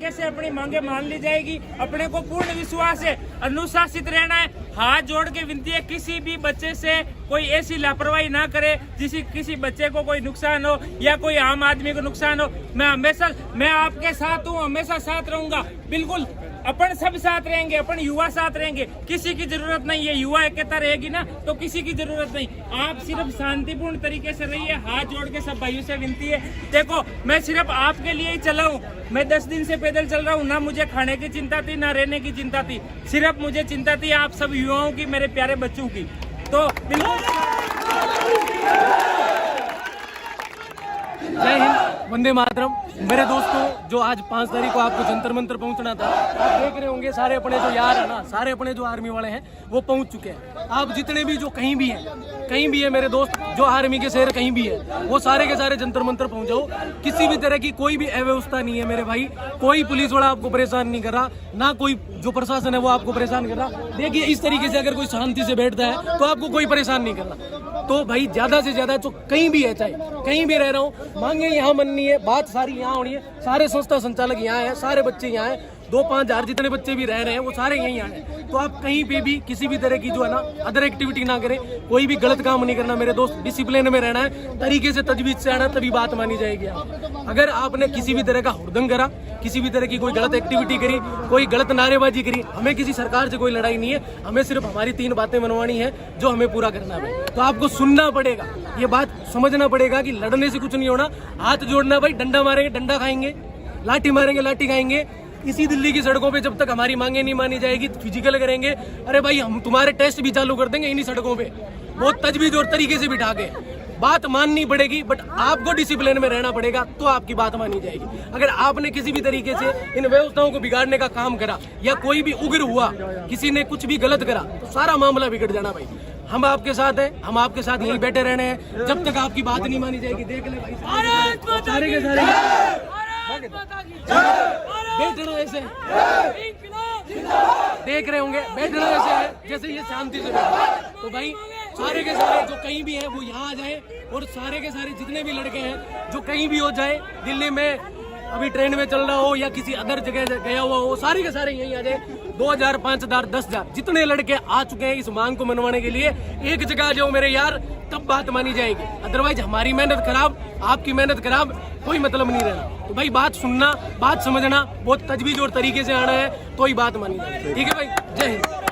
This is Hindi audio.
कैसे अपनी मांगे मान ली जाएगी। अपने को पूर्ण विश्वास है, अनुशासित रहना है। हाथ जोड़ के विनती है, किसी भी बच्चे से कोई ऐसी लापरवाही ना करे जिससे किसी बच्चे को कोई नुकसान हो या कोई आम आदमी को नुकसान हो। मैं आपके साथ हूँ, हमेशा साथ रहूंगा। बिल्कुल अपन सब साथ रहेंगे, अपन युवा साथ रहेंगे। किसी की जरूरत नहीं है, युवा एकता रहेगी ना तो किसी की जरूरत नहीं। आप सिर्फ शांतिपूर्ण तरीके से रहिए। हाथ जोड़ के सब भाइयों से विनती है। देखो मैं सिर्फ आपके लिए ही चला हूँ। मैं 10 दिन से पैदल चल रहा हूँ। ना मुझे खाने की चिंता थी, ना रहने की चिंता थी। सिर्फ मुझे चिंता थी आप सब युवाओं की, मेरे प्यारे बच्चों की। तो जय हिंद, वंदे मातरम। मेरे दोस्तों, जो आज 5 तारीख को आपको जंतर मंतर पहुंचना था, आप देख रहे होंगे सारे अपने जो यार है ना, सारे अपने जो आर्मी वाले हैं वो पहुंच चुके हैं। आप जितने भी जो कहीं भी है मेरे दोस्त, जो आर्मी के शहर कहीं भी है, वो सारे के सारे जंतर मंतर पहुंच जाओ। किसी भी तरह की कोई भी अव्यवस्था नहीं है मेरे भाई। कोई पुलिस वाला आपको परेशान नहीं कर रहा, ना कोई जो प्रशासन है वो आपको परेशान कर रहा। देखिए इस तरीके से अगर कोई शांति से बैठता है तो आपको कोई परेशान नहीं कर रहा। तो भाई ज्यादा से ज्यादा जो कहीं भी है, चाहे कहीं भी रह रहा हूँ, मांगे यहाँ मननी है, बात सारी यहाँ होनी है। सारे संस्था संचालक यहाँ है, सारे बच्चे यहाँ है, 2-5 हजार जितने बच्चे भी रह रहे हैं वो सारे यहीं आए। तो आप कहीं पे भी किसी भी तरह की जो है ना अदर एक्टिविटी ना करें, कोई भी गलत काम नहीं करना मेरे दोस्त। डिसिप्लिन में रहना है, तरीके से तजवीज से आना, तभी बात मानी जाएगी। अगर आपने किसी भी तरह का हुड़दंग करा, किसी भी तरह की कोई गलत एक्टिविटी करी, कोई गलत नारेबाजी करी, हमें किसी सरकार से कोई लड़ाई नहीं है। हमें सिर्फ हमारी 3 बातें मनवानी है जो हमें पूरा करना है। तो आपको सुनना पड़ेगा, ये बात समझना पड़ेगा कि लड़ने से कुछ नहीं होना। हाथ जोड़ना भाई, डंडा मारेंगे डंडा खाएंगे, लाठी मारेंगे लाठी खाएंगे। इसी दिल्ली की सड़कों पे जब तक हमारी मांगे नहीं मानी जाएगी, फिजिकल करेंगे। अरे भाई हम तुम्हारे टेस्ट भी चालू कर देंगे इन्हीं सड़कों पे, बहुत तजवीज और तरीके से बिठा के। बात माननी पड़ेगी, बट आपको डिसिप्लिन में रहना पड़ेगा तो आपकी बात मानी जाएगी। अगर आपने किसी भी तरीके से इन व्यवस्थाओं को बिगाड़ने का काम करा या कोई भी उग्र हुआ, किसी ने कुछ भी गलत करा, तो सारा मामला बिगड़ जाना भाई। हम आपके साथ हैं, हम आपके साथ यहीं बैठे रहने हैं जब तक आपकी बात नहीं मानी जाएगी। देख ले भाई, सारे के सारे बैठना ऐसे देख रहे होंगे, बैठना ऐसे है जैसे ये शांति से बैठे। तो भाई सारे के सारे जो कहीं भी हैं वो यहाँ आ जाए, और सारे के सारे जितने भी लड़के हैं जो कहीं भी हो जाए, दिल्ली में अभी ट्रेन में चल रहा हो या किसी अदर जगह गया हुआ हो, सारे के सारे यहीं आ जाए। 2000, 5000, 10,000 जितने लड़के आ चुके हैं इस मांग को मनवाने के लिए, एक जगह आ जाओ मेरे यार, तब बात मानी जाएगी। अदरवाइज हमारी मेहनत खराब, आपकी मेहनत खराब, कोई मतलब नहीं रहना। तो भाई बात सुनना, बात समझना, बहुत तजवीज और तरीके से आना है तो ही बात मानी जाएगी। ठीक है भाई, जय हिंद।